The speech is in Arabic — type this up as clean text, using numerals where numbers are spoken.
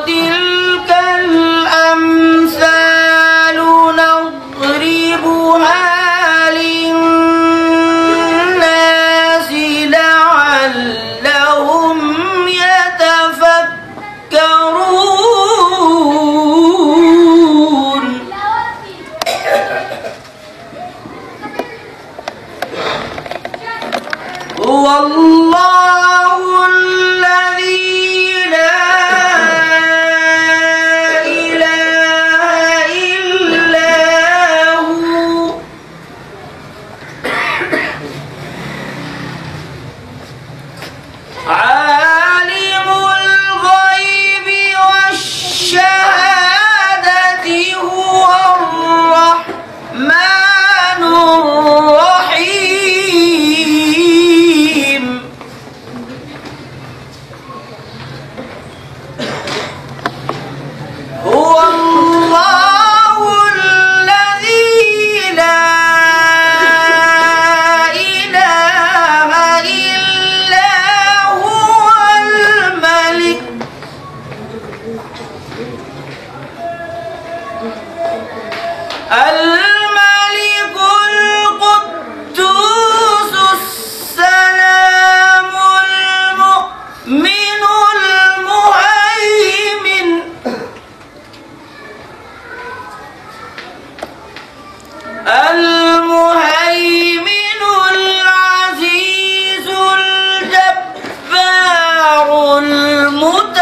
وتلك الأمثال نضربها للناس لعلهم يتفكرون. هو الله الذي لا إله إلا هو عالم الغيب والشهادة هو الرحمن الرحيم. هو الله الذي لا إله إلا هو الملك القدوس السلام المؤمن المهيمن العزيز الجبار المتعال